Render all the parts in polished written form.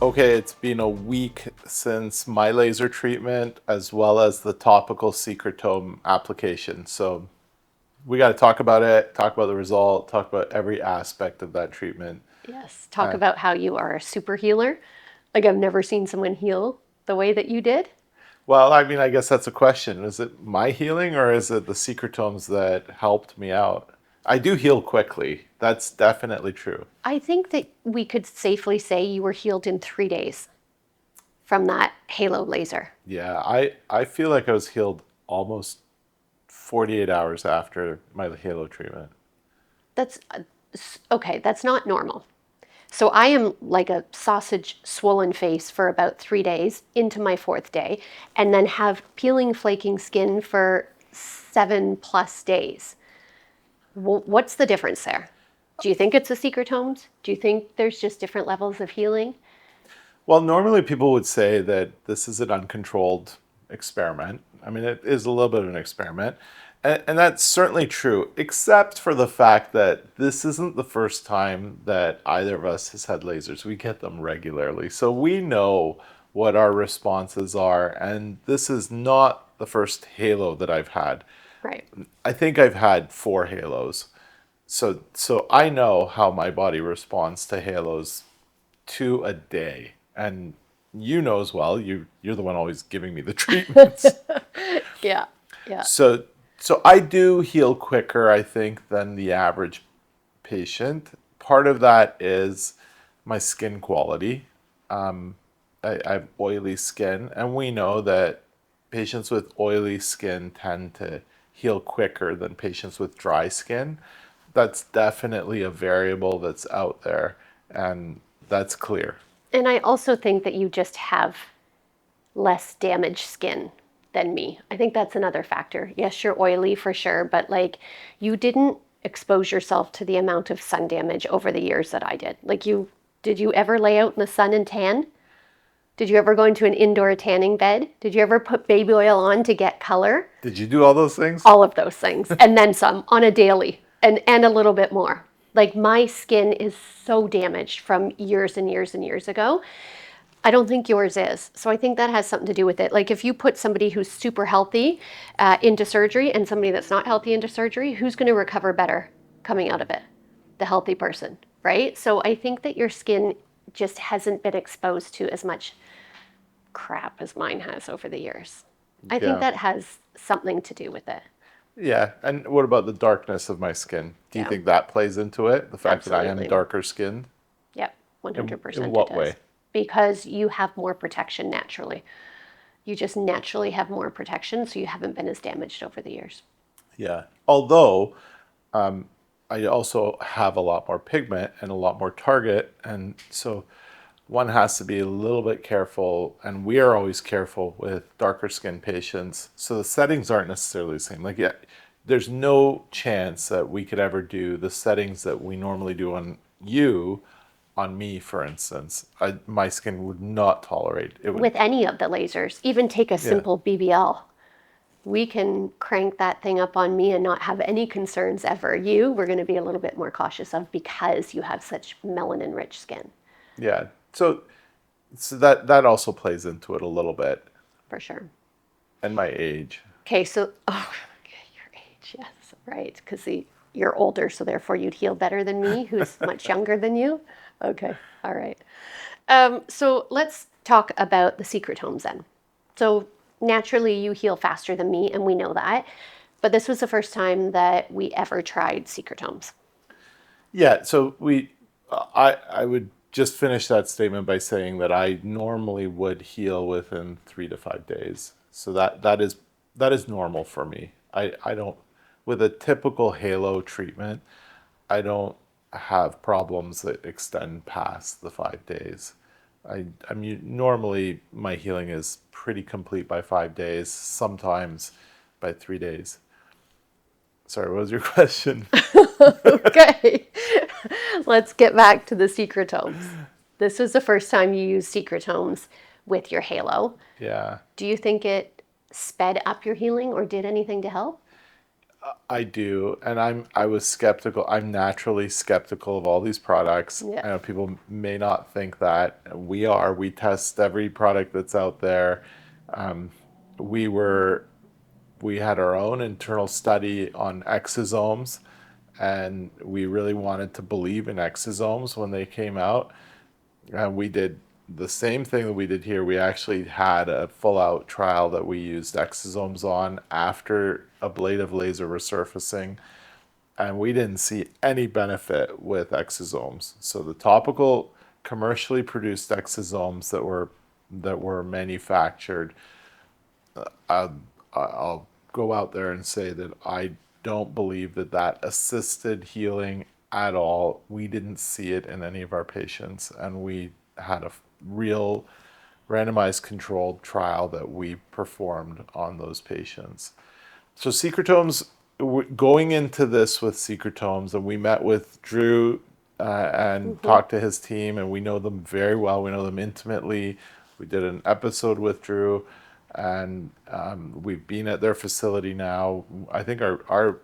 Okay, it's been a week since my laser treatment as well as the topical secretome application. So we got to talk about it, talk about the result, talk about every aspect of that treatment. Yes, talk about how you are a super healer. Like I've never seen someone heal the way that you did. Well, I mean, I guess that's a question. Is it my healing or is it the secretomes that helped me out? I do heal quickly. That's definitely true. I think that we could safely say you were healed in 3 days from that halo laser. Yeah, I feel like I was healed almost 48 hours after my Halo treatment. That's okay, that's not normal. So I am like a sausage swollen face for about 3 days into my fourth day, and then have peeling, flaking skin for 7+ days. What's the difference there? Do you think it's the secretomes? Do you think there's just different levels of healing? Well, normally people would say that this is an uncontrolled experiment. I mean, it is a little bit of an experiment. And that's certainly true, except for the fact that this isn't the first time that either of us has had lasers. We get them regularly. So we know what our responses are. And this is not the first halo that I've had. Right. I think I've had 4 halos. So I know how my body responds to halos 2 a day. And you know as well, you're the one always giving me the treatments. Yeah. Yeah. So so I do heal quicker, I think, than the average patient. Part of that is my skin quality. I have oily skin, and we know that patients with oily skin tend to heal quicker than patients with dry skin. That's definitely a variable that's out there, and that's clear. And I also think that you just have less damaged skin than me. I think that's another factor. Yes, you're oily for sure, but like you didn't expose yourself to the amount of sun damage over the years that I did. Like did you ever lay out in the sun and tan? Did you ever go into an indoor tanning bed? Did you ever put baby oil on to get color? Did you do all those things? All of those things. And then some on a daily and a little bit more. Like my skin is so damaged from years and years and years ago. I don't think yours is. So I think that has something to do with it. Like if you put somebody who's super healthy into surgery and somebody that's not healthy into surgery, who's going to recover better coming out of it? The healthy person, right? So I think that your skin just hasn't been exposed to as much crap as mine has over the years. I think Yeah. that has something to do with it. Yeah. And what about the darkness of my skin? Do you Yeah, think that plays into it? The fact that I am absolutely. darker skinned? Yep, In 100% it what way? does. Because you have more protection naturally. You just naturally have more protection, so you haven't been as damaged over the years. Yeah. Although I also have a lot more pigment and a lot more target. And so one has to be a little bit careful. And we are always careful with darker skin patients. So the settings aren't necessarily the same. Like, yeah, there's no chance that we could ever do the settings that we normally do on you, on me, for instance. My skin would not tolerate it. Would, With any of the lasers, even take a yeah. simple BBL, we can crank that thing up on me and not have any concerns ever. You, we're going to be a little bit more cautious of because you have such melanin rich skin, Yeah. So that also plays into it a little bit, for sure. and my age. Okay, so, oh, okay, your age, yes, right. Because you're older, so therefore you'd heal better than me, who's much younger than you. Okay, all right. So let's talk about the secretomes then. So naturally, you heal faster than me, and we know that. But this was the first time that we ever tried secretomes. Yeah. So I would just finish that statement by saying that I normally would heal within 3 to 5 days. So that is normal for me. I don't with a typical Halo treatment, I don't have problems that extend past the 5 days. I mean, normally my healing is pretty complete by 5 days, sometimes by 3 days. Sorry, what was your question? Okay, let's get back to the secretomes. This was the first time you used secretomes with your halo. Yeah. Do you think it sped up your healing or did anything to help? I do, and I was skeptical. I'm naturally skeptical of all these products. Yeah. I know people may not think that. We are. We test every product that's out there. Um, we were we had our own internal study on exosomes, and we really wanted to believe in exosomes when they came out. And we did the same thing that we did here. We actually had a full out trial that we used exosomes on after ablative laser resurfacing, and we didn't see any benefit with exosomes. So the topical commercially produced exosomes that were manufactured, I'll go out there and say that I don't believe that that assisted healing at all. We didn't see it in any of our patients, and we had a real randomized controlled trial that we performed on those patients. So secretomes, going into this with secretomes, and we met with Drew and Hmm. talked to his team, and we know them very well. We know them intimately. We did an episode with Drew, and we've been at their facility now. I think our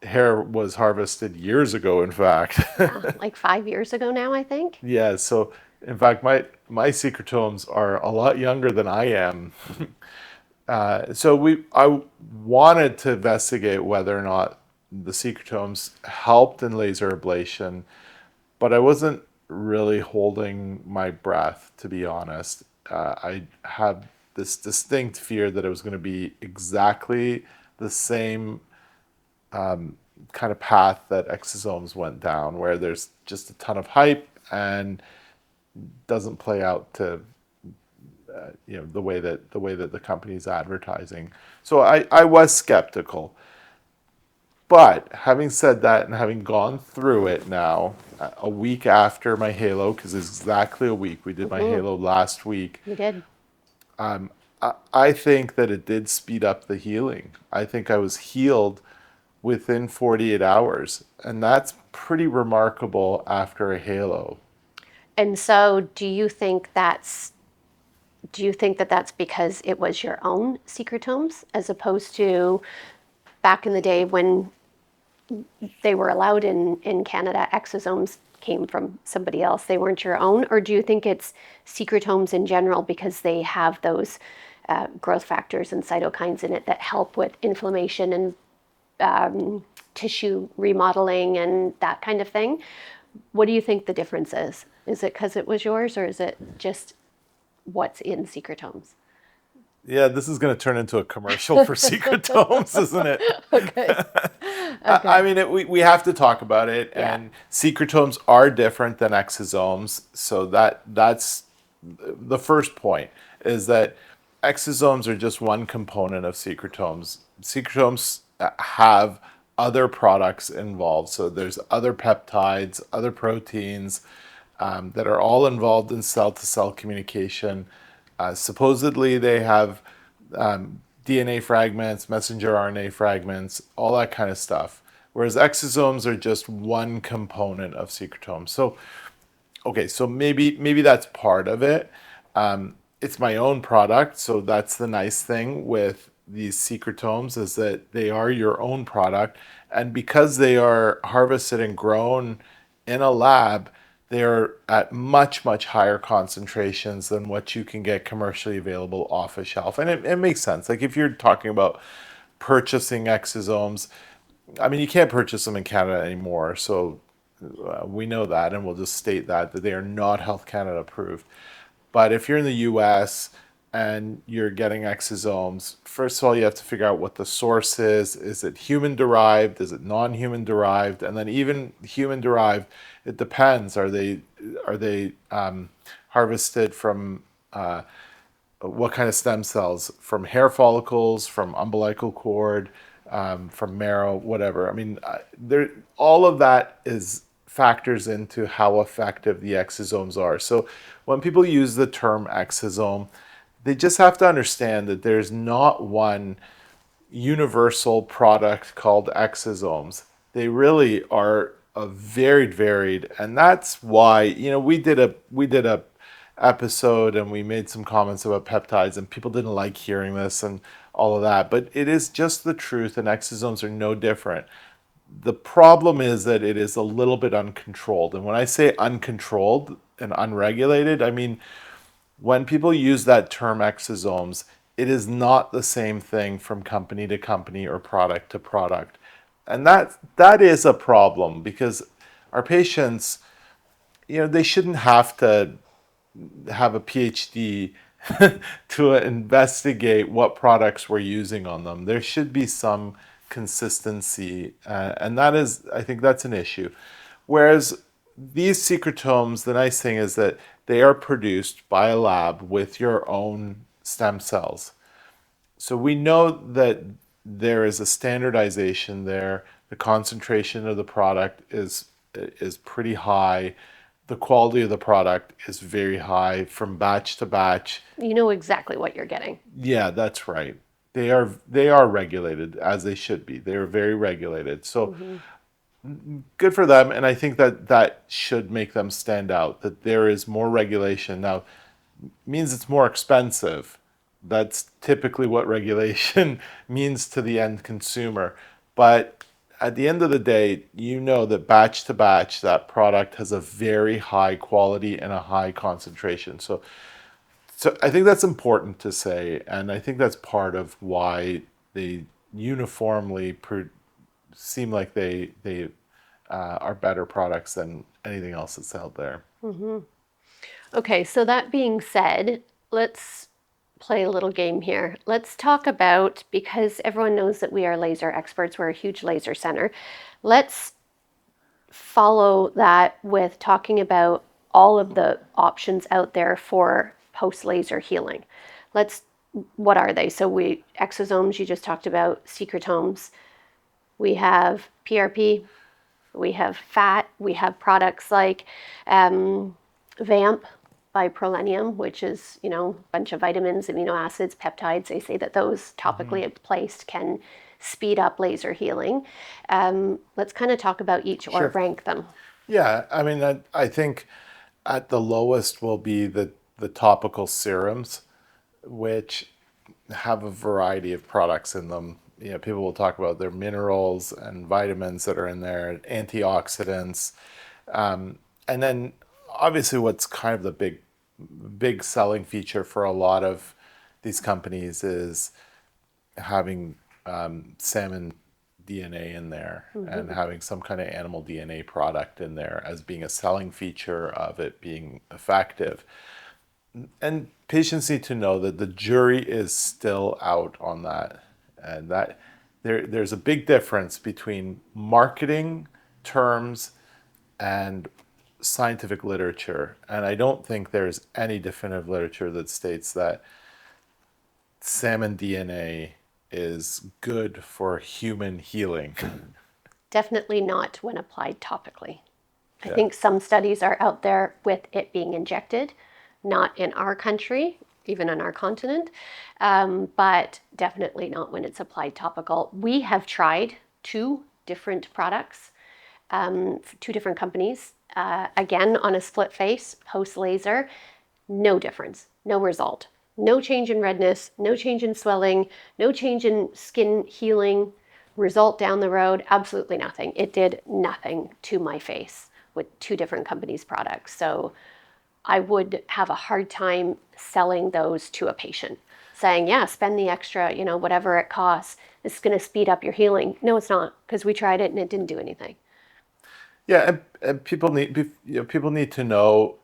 hair was harvested years ago, in fact. Yeah, like 5 years ago now, I think. Yeah, so in fact, my secretomes are a lot younger than I am. I wanted to investigate whether or not the secretomes helped in laser ablation, but I wasn't really holding my breath, to be honest. I had this distinct fear that it was going to be exactly the same kind of path that exosomes went down, where there's just a ton of hype and doesn't play out to the way that the company's advertising. So I was skeptical. But having said that, and having gone through it now, a week after my Halo, because it's exactly a week, we did my Hmm. Halo last week. You did. I think that it did speed up the healing. I think I was healed within 48 hours, and that's pretty remarkable after a Halo. And so, do you think that that's because it was your own secretomes, as opposed to back in the day when they were allowed in Canada, exosomes came from somebody else. They weren't your own. Or do you think it's secretomes in general because they have those growth factors and cytokines in it that help with inflammation and tissue remodeling and that kind of thing? What do you think the difference is? Is it because it was yours, or is it just what's in secretomes? Yeah, this is going to turn into a commercial for secretomes, isn't it? Okay. I Okay. mean, we have to talk about it, Yeah. and secretomes are different than exosomes. So that's the first point, is that exosomes are just one component of secretomes. Secretomes have other products involved. So there's other peptides, other proteins that are all involved in cell-to-cell communication. Supposedly, they have DNA fragments, messenger RNA fragments, all that kind of stuff. Whereas exosomes are just one component of secretomes. So, okay, so maybe that's part of it. It's my own product, so that's the nice thing with these secretomes, is that they are your own product, and because they are harvested and grown in a lab, they're at much higher concentrations than what you can get commercially available off a shelf. And it makes sense. Like if you're talking about purchasing exosomes, I mean, you can't purchase them in Canada anymore, so we know that, and we'll just state that they are not Health Canada approved. But if you're in the U.S. and you're getting exosomes, first of all, you have to figure out what the source is. Is it human derived? Is it non-human derived? And then even human derived, it depends. Are they harvested from what kind of stem cells? From hair follicles, from umbilical cord, from marrow, whatever. I mean, there all of that is factors into how effective the exosomes are. So when people use the term exosome, they just have to understand that there's not one universal product called exosomes. They really are a varied, and that's why we did a episode and we made some comments about peptides, and people didn't like hearing this, and all of that. But it is just the truth, and exosomes are no different. The problem is that it is a little bit uncontrolled. And when I say uncontrolled and unregulated, I mean when people use that term exosomes, it is not the same thing from company to company or product to product. And that is a problem because our patients, they shouldn't have to have a PhD to investigate what products we're using on them. There should be some consistency, and that is, I think, that's an issue. Whereas these secretomes, the nice thing is that they are produced by a lab with your own stem cells. So we know that there is a standardization there. The concentration of the product is pretty high. The quality of the product is very high from batch to batch. You know exactly what you're getting. Yeah, that's right. They are regulated as they should be. They are very regulated. So good for them, and I think that should make them stand out. That there is more regulation now means it's more expensive. That's typically what regulation means to the end consumer. But at the end of the day, you know that batch to batch, that product has a very high quality and a high concentration. So I think that's important to say, and I think that's part of why they uniformly seem like they are better products than anything else that's out there. Okay, so that being said, let's play a little game here. Let's talk about, because everyone knows that we are laser experts, we're a huge laser center. Let's follow that with talking about all of the options out there for post laser healing. What are they? So exosomes, you just talked about, secretomes. We have PRP, we have fat, we have products like VAMP by Prolenium, which is, a bunch of vitamins, amino acids, peptides. They say that those topically placed can speed up laser healing. Let's kind of talk about each or Sure. rank them. Yeah, I mean, I think at the lowest will be the topical serums, which have a variety of products in them. People will talk about their minerals and vitamins that are in there, antioxidants, and then obviously what's kind of the big selling feature for a lot of these companies is having salmon DNA in there and having some kind of animal DNA product in there as being a selling feature of it being effective. And patients need to know that the jury is still out on that, and that there's a big difference between marketing terms and scientific literature. And I don't think there's any definitive literature that states that salmon DNA is good for human healing. Definitely not when applied topically. I Yeah. think some studies are out there with it being injected, not in our country, even on our continent, but definitely not when it's applied topical. We have tried two different products, two different companies, again on a split face, post laser, no difference, no result. No change in redness, no change in swelling, no change in skin healing. Result down the road, absolutely nothing. It did nothing to my face with two different companies' products. So I would have a hard time selling those to a patient, saying, yeah, spend the extra, whatever it costs. It's going to speed up your healing. No, it's not, because we tried it and it didn't do anything. Yeah, and people need to know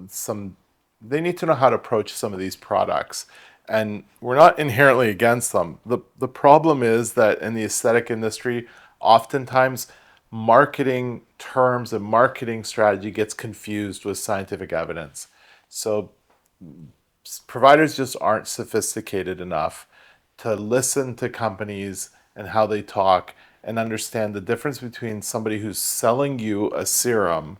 some. They need to know how to approach some of these products, and we're not inherently against them. The problem is that in the aesthetic industry, oftentimes marketing terms and marketing strategy gets confused with scientific evidence. So providers just aren't sophisticated enough to listen to companies and how they talk and understand the difference between somebody who's selling you a serum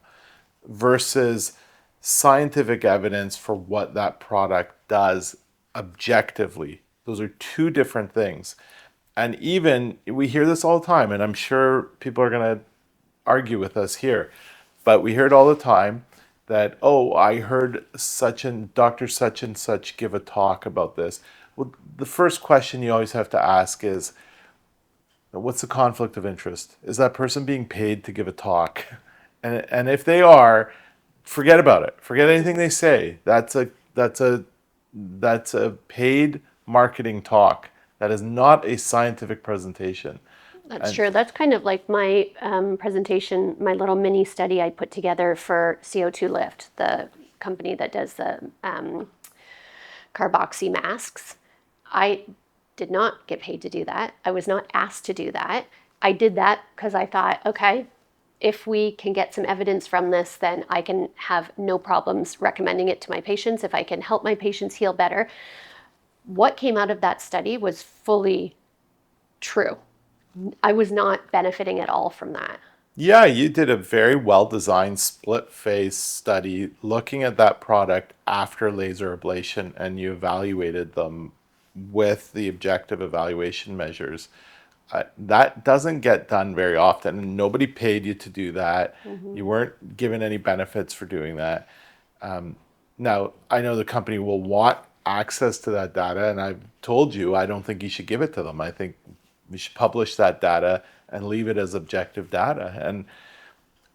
versus scientific evidence for what that product does objectively. Those are two different things. And even we hear this all the time, and I'm sure people are going to argue with us here, but we hear it all the time that, oh, I heard such and Dr. such and such give a talk about this. Well, the first question you always have to ask is, what's the conflict of interest? Is that person being paid to give a talk? And if they are, forget about it. Forget anything they say. That's a paid marketing talk. That is not a scientific presentation. That's And true. That's kind of like my presentation, my little mini study I put together for CO2 Lift, the company that does the carboxy masks. I did not get paid to do that. I was not asked to do that. I did that because I thought, okay, if we can get some evidence from this, then I can have no problems recommending it to my patients. If I can help my patients heal better. What came out of that study was fully true. I was not benefiting at all from that. yeah, you did a very well designed split face study looking at that product after laser ablation, and you evaluated them with the objective evaluation measures. That doesn't get done very often, and nobody paid you to do that. You weren't given any benefits for doing that. Now, I know the company will want access to that data, and I've told you I don't think you should give it to them. I think we should publish that data and leave it as objective data. And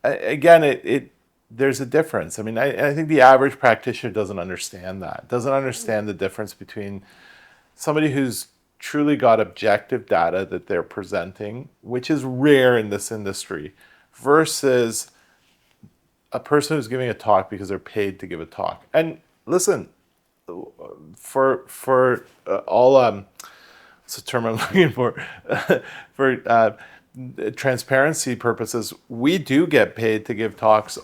again, it there's a difference. I mean, I think the average practitioner doesn't understand that, doesn't understand the difference between somebody who's truly got objective data that they're presenting, which is rare in this industry, versus a person who's giving a talk because they're paid to give a talk. And listen, for all it's a term I'm looking for transparency purposes, we do get paid to give talks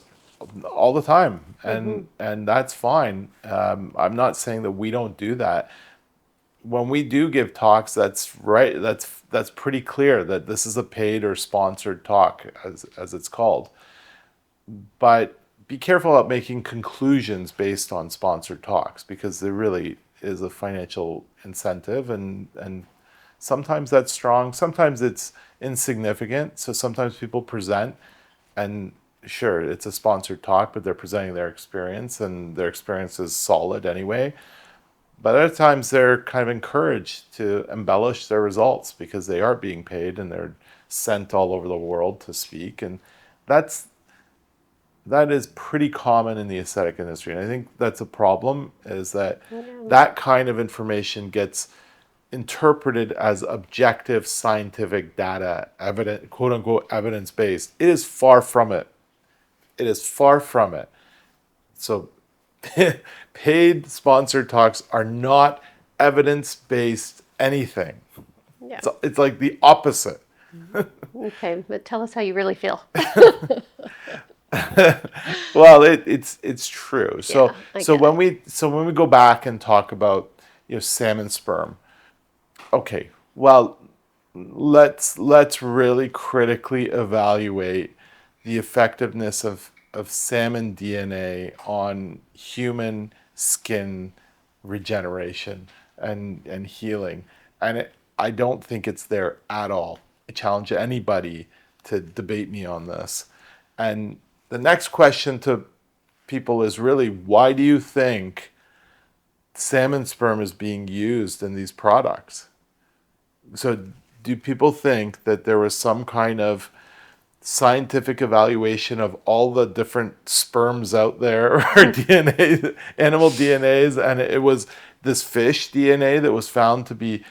all the time, and that's fine. I'm not saying that we don't do that. When we do give talks, that's right. That's pretty clear that this is a paid or sponsored talk, as it's called. But be careful about making conclusions based on sponsored talks, because there really is a financial incentive, and sometimes that's strong, sometimes it's insignificant. So sometimes people present, and sure, it's a sponsored talk, but they're presenting their experience, and their experience is solid anyway. But other times they're kind of encouraged to embellish their results because they are being paid and they're sent all over the world to speak. And that's that is pretty common in the aesthetic industry. And I think that's a problem, is that that kind of information gets interpreted as objective scientific data, evident, quote unquote, evidence based. It is far from it. It is far from it. So paid sponsored talks are not evidence based anything. Yeah. It's like the opposite. Okay, but tell us how you really feel. Well, it's true. So Yeah, I so get when it. we go back and talk about salmon sperm, okay, well, let's really critically evaluate the effectiveness of salmon DNA on human skin regeneration and healing. And I don't think it's there at all. I challenge anybody to debate me on this. And the next question to people is really, why do you think salmon sperm is being used in these products? So do people think that there was some kind of scientific evaluation of all the different sperms out there, or DNA, animal DNAs, and it was this fish DNA that was found to be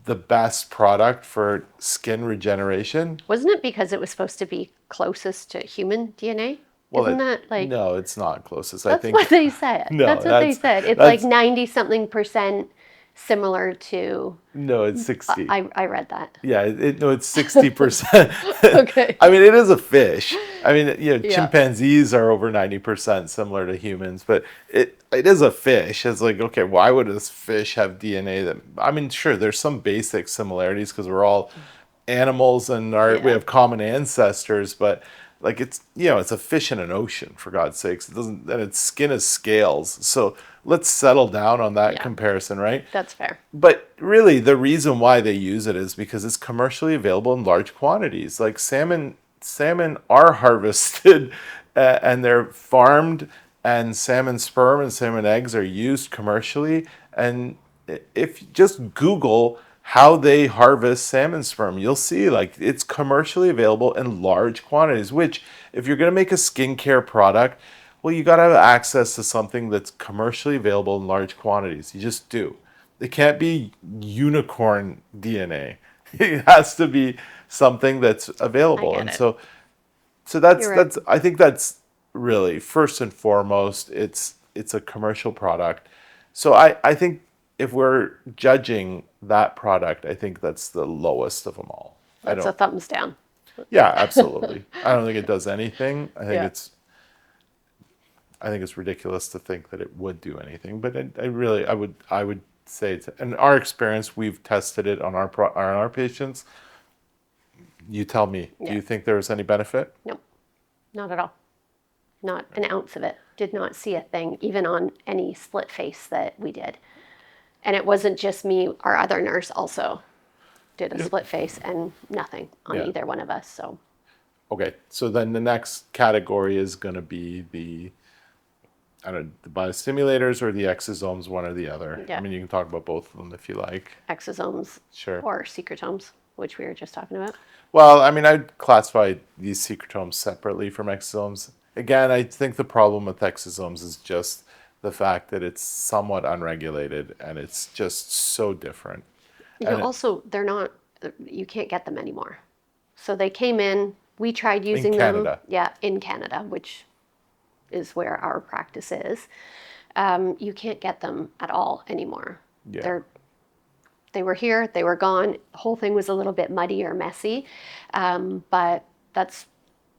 the best product for skin regeneration? Wasn't it because it was supposed to be closest to human DNA? Well, Isn't that like no, it's not closest. I that's think what they said? no, That's what they said. It's like that's 90 something percent similar to. no, it's 60. I read that. Yeah, no, it's 60%. Okay. I mean, it is a fish. I mean, Yeah. chimpanzees are over 90% similar to humans, but it is a fish. It's like, okay, why would this fish have DNA that, I mean, sure, there's some basic similarities because we're all animals and we Yeah. have common ancestors, but like it's a fish in an ocean, for God's sakes. It doesn't, and its skin is scales. So let's settle down on that Yeah. comparison, right? That's fair. But really, the reason why they use it is because it's commercially available in large quantities. Like salmon are harvested and they're farmed, and salmon sperm and salmon eggs are used commercially. And if you just Google how they harvest salmon sperm, you'll see like it's commercially available in large quantities, which if you're going to make a skincare product, well, you got to have access to something that's commercially available in large quantities. You just do. It can't be unicorn DNA. It has to be something that's I available. get And it. so that's You're right. that's I think that's really first and foremost it's a commercial product. So I think if we're judging that product, I think that's the lowest of them all. I That's a don't thumbs down. Yeah, absolutely. I don't think it does anything. Yeah. I think it's ridiculous to think that it would do anything, but I would say it's, in our experience, we've tested it on our patients. You tell me, do Yeah. you think there was any benefit? Nope. Not at all. Not an ounce of it. Did not see a thing, even on any split face that we did. And it wasn't just me, our other nurse also did a Yep. split face and nothing on Yeah. either one of us. So, Okay, so then the next category is going to be I don't know, the biostimulators or the exosomes, one or the other. I yeah, mean, you can talk about both of them if you like. exosomes Sure. or secretomes, which we were just talking about. Well, I mean, I'd classify these secretomes separately from exosomes. Again, I think the problem with exosomes is just the fact that it's somewhat unregulated and it's just so different. You And also, they're not, you can't get them anymore. So they came in, we tried in using them, Canada, yeah, in Canada, which is where our practice is. You can't get them at all anymore. yeah. They're they were here, they were gone. The whole thing was a little bit muddy or messy, but that's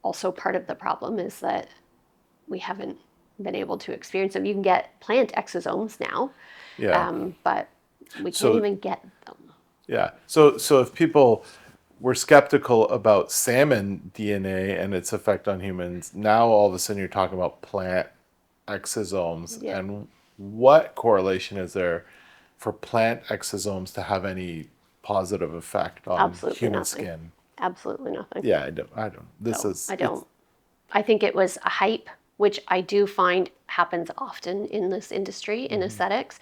also part of the problem is that we haven't been able to experience them. You can get plant exosomes now, Yeah. but we can't So even get them. yeah. So if people were skeptical about salmon DNA and its effect on humans, now all of a sudden you're talking about plant exosomes. Yeah, And what correlation is there for plant exosomes to have any positive effect on absolutely human nothing. skin? Absolutely nothing. Yeah, I don't. This So is I it's don't. I think it was a hype, which I do find happens often in this industry in aesthetics.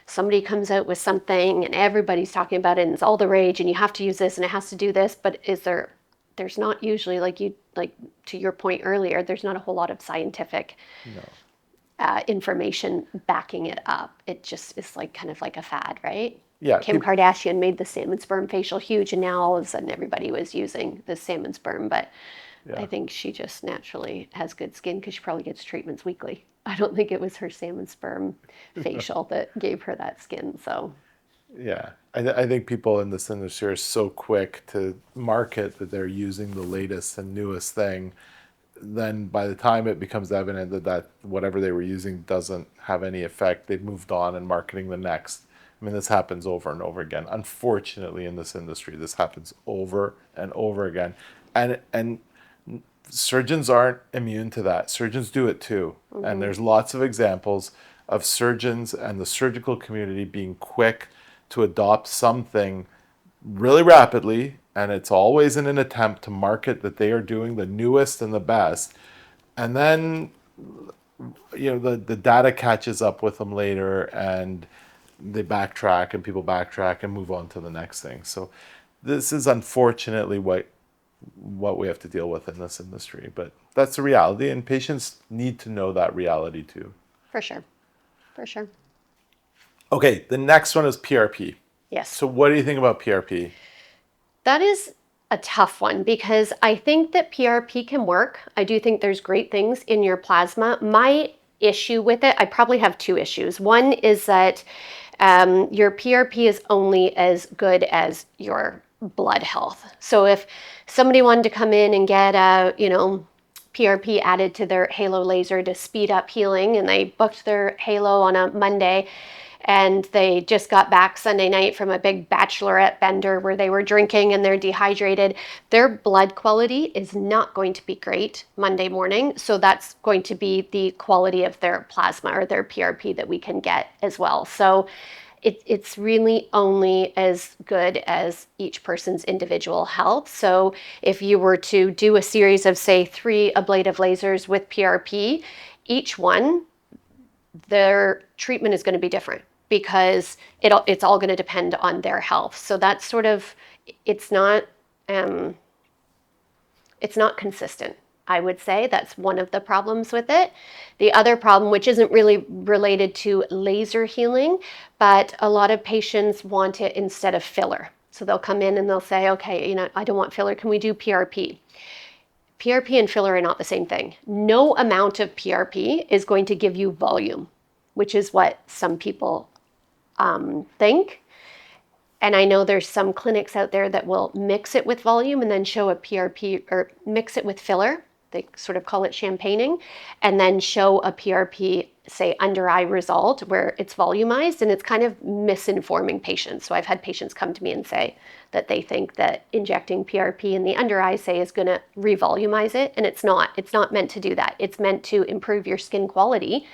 Somebody comes out with something and everybody's talking about it and it's all the rage and you have to use this and it has to do this, but there's not usually like to your point earlier, there's not a whole lot of scientific no. information backing it up. It just is like kind of like a fad, right? Yeah, Kim people. Kardashian made the salmon sperm facial huge, and now all of a sudden everybody was using the salmon sperm. But I Yeah. think she just naturally has good skin because she probably gets treatments weekly. I don't think it was her salmon sperm facial that gave her that skin. So, Yeah, I think people in this industry are so quick to market that they're using the latest and newest thing. Then by the time it becomes evident that whatever they were using doesn't have any effect, they've moved on and marketing the next. I mean, this happens over and over again. Unfortunately, in this industry, this happens over and over again, and surgeons aren't immune to that. Surgeons do it too. And there's lots of examples of surgeons and the surgical community being quick to adopt something really rapidly. And it's always in an attempt to market that they are doing the newest and the best. And then, the data catches up with them later and they backtrack and people backtrack and move on to the next thing. So this is unfortunately what we have to deal with in this industry. But that's the reality, and patients need to know that reality too. for sure. For sure. Okay, the next one is PRP. Yes. So, what do you think about PRP? That is a tough one because I think that PRP can work. I do think there's great things in your plasma. My issue with it, I probably have two issues. One is that your PRP is only as good as your blood health. So if somebody wanted to come in and get a, PRP added to their halo laser to speed up healing, and they booked their halo on a Monday, and they just got back Sunday night from a big bachelorette bender where they were drinking and they're dehydrated, their blood quality is not going to be great Monday morning. So that's going to be the quality of their plasma or their PRP that we can get as well. So it's really only as good as each person's individual health. So if you were to do a series of, say, 3 ablative lasers with PRP, each one, their treatment is going to be different because it's all going to depend on their health. So that's sort of, it's not um, it's not consistent. I would say that's one of the problems with it. The other problem, which isn't really related to laser healing, but a lot of patients want it instead of filler. So they'll come in and they'll say, okay, I don't want filler. Can we do PRP? PRP and filler are not the same thing. No amount of PRP is going to give you volume, which is what some people think. And I know there's some clinics out there that will mix it with volume and then show a PRP, or mix it with filler. They sort of call it champagning, and then show a PRP, say, under eye result where it's volumized, and it's kind of misinforming patients. So I've had patients come to me and say that they think that injecting PRP in the under eye, say, is going to revolumize it, and it's not. It's not meant to do that. It's meant to improve your skin quality.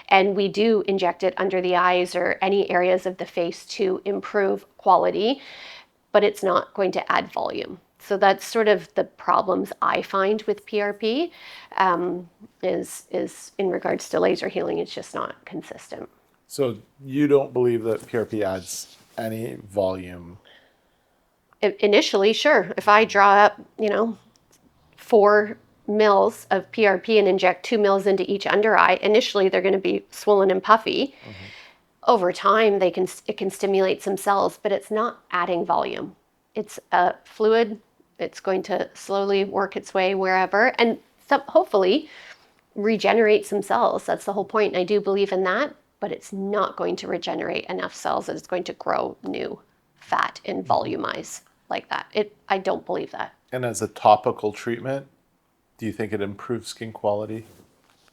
And we do inject it under the eyes or any areas of the face to improve quality, but it's not going to add volume. So that's sort of the problems I find with PRP, is in regards to laser healing. It's just not consistent. So you don't believe that PRP adds any volume? Initially, sure. If I draw up, 4 mils of PRP and inject 2 mils into each under eye, initially they're going to be swollen and puffy. Over time, it can stimulate some cells, but it's not adding volume. It's a fluid. It's going to slowly work its way wherever, and hopefully regenerate some cells. That's the whole point. And I do believe in that, but it's not going to regenerate enough cells that it's going to grow new fat and volumize like that. I don't believe that. And as a topical treatment, do you think it improves skin quality?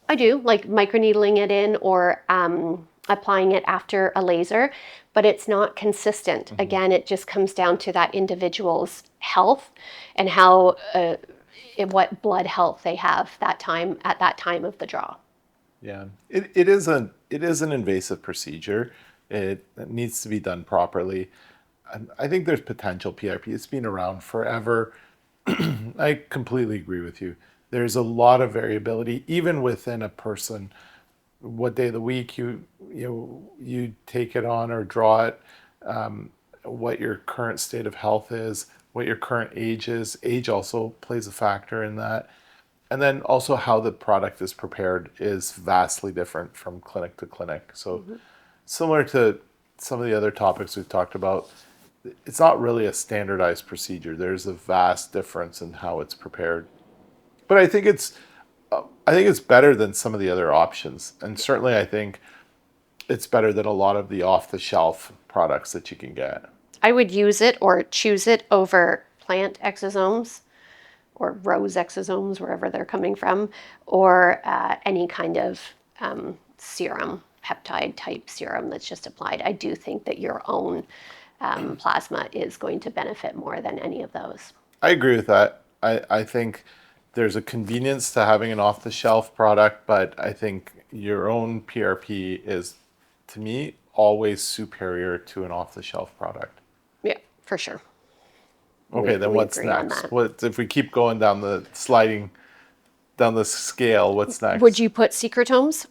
I do, like microneedling it in or applying it after a laser, but it's not consistent. Again, it just comes down to that individual's health and how what blood health they have at that time of the draw. Yeah, it is an invasive procedure. It needs to be done properly. I think there's potential PRP. It's been around forever. I completely agree with you. There's a lot of variability, even within a person. What day of the week you take it on or draw it, what your current state of health is, what your current age is. Age also plays a factor in that. And then also how the product is prepared is vastly different from clinic to clinic. So similar to some of the other topics we've talked about, it's not really a standardized procedure. There's a vast difference in how it's prepared. But I think it's better than some of the other options. And certainly I think it's better than a lot of the off-the-shelf products that you can get. I would use it or choose it over plant exosomes or rose exosomes, wherever they're coming from, or any kind of serum, peptide type serum that's just applied. I do think that your own plasma is going to benefit more than any of those. I agree with that. I think there's a convenience to having an off-the-shelf product, but I think your own PRP is, to me, always superior to an off-the-shelf product. Yeah, for sure. Okay, then what's next? What if we keep going down the scale? What's next? Would you put secretomes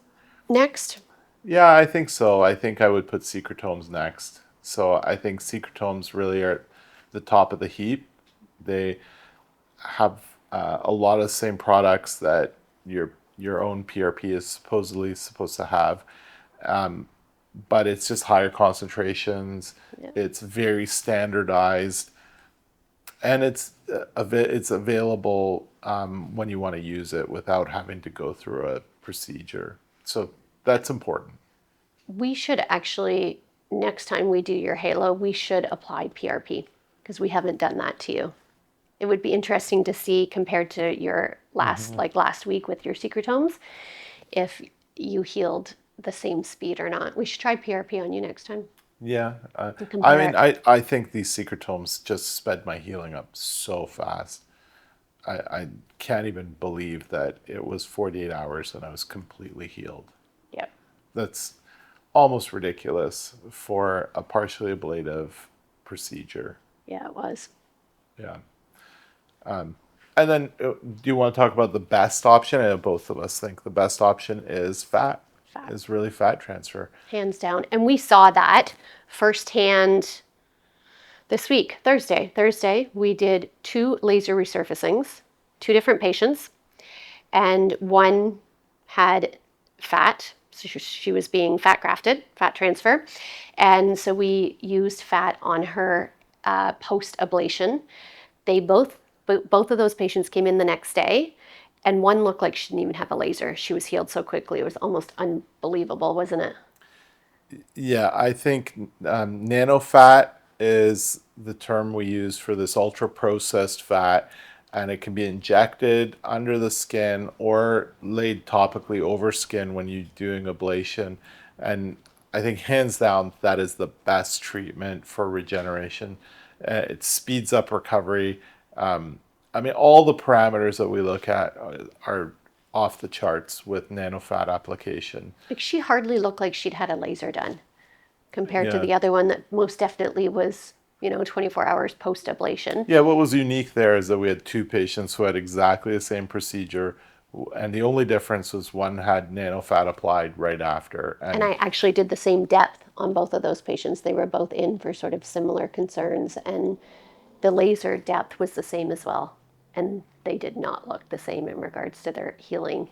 next? Yeah, I think so. I think I would put secretomes next. So I think secretomes really are at the top of the heap. They have a lot of the same products that your own PRP is supposedly supposed to have, but it's just higher concentrations. Yeah. It's very standardized, and it's available when you want to use it without having to go through a procedure. So that's important. We should actually, next time we do your halo, we should apply PRP because we haven't done that to you. It would be interesting to see compared to your last week with your secretomes, if you healed the same speed or not. We should try PRP on you next time. Yeah. I think these secretomes just sped my healing up so fast. I can't even believe that it was 48 hours and I was completely healed. Yep. That's almost ridiculous for a partially ablative procedure. Yeah, it was. Yeah. And then do you want to talk about the best option? I know both of us think the best option is fat. Fat. is really fat transfer. Hands down. And we saw that firsthand this week, Thursday. Thursday, we did 2 laser resurfacings, 2 different patients, and one had fat. So she was being fat grafted, fat transfer. And so we used fat on her post ablation. Both of those patients came in the next day, and one looked like she didn't even have a laser. She was healed so quickly. It was almost unbelievable, wasn't it? Yeah, I think nanofat is the term we use for this ultra processed fat, and it can be injected under the skin or laid topically over skin when you're doing ablation. And I think hands down, that is the best treatment for regeneration. It speeds up recovery. I mean, all the parameters that we look at are off the charts with nanofat application. Like she hardly looked like she'd had a laser done compared to Yeah. the other one that most definitely was, 24 hours post ablation. Yeah, what was unique there is that we had 2 patients who had exactly the same procedure, and the only difference was one had nanofat applied right after. And And I actually did the same depth on both of those patients. They were both in for sort of similar concerns, and the laser depth was the same as well. And they did not look the same in regards to their healing.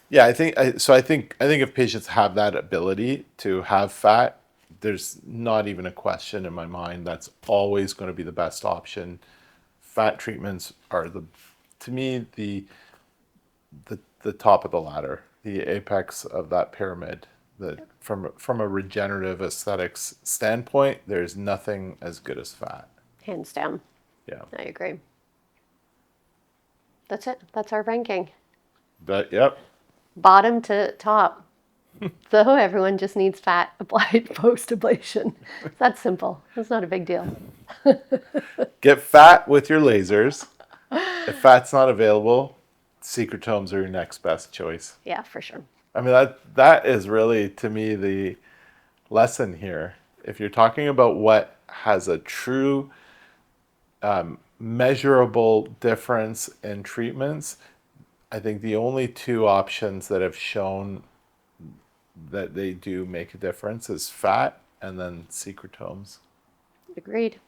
yeah, I think if patients have that ability to have fat, there's not even a question in my mind. That's always going to be the best option. Fat treatments are to me, the top of the ladder, the apex of that pyramid. That from a regenerative aesthetics standpoint, there's nothing as good as fat. Hands down. Yeah. I agree. That's it. That's our ranking. But yep. Bottom to top. So everyone just needs fat applied post ablation. That's simple. It's not a big deal. Get fat with your lasers. If fat's not available, secretomes are your next best choice. Yeah, for sure. I mean that is really to me the lesson here. If you're talking about what has a true measurable difference in treatments, I think the only 2 options that have shown that they do make a difference is fat and then secretomes. Agreed.